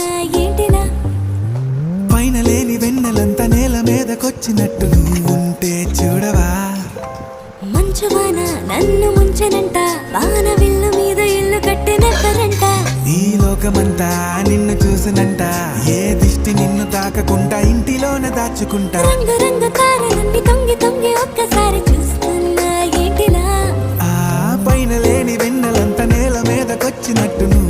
చూస్తున్నా ఏంటిలా పైన లేని వెన్నెలంతా నేల మీదకొచ్చినట్టు నువ్వు ఉంటే చూడవా మంచువాన నన్ను ముంచెనంట వాన విల్లు మీద ఇల్లు కట్టినట్టరంట ఈ లోకమంతా నిన్ను చూసినంట ఏ దిష్టి నిన్ను తాకకుండా ఇంటిలోనే దాచుకుంటా రంగు రంగు తారలన్నీ తొంగి తొంగి ఒక్కసారి చూస్తున్నా ఏంటిలా ఆ పైన లేని వెన్నెలంతా నేల మీదకొచ్చినట్టు నువ్వు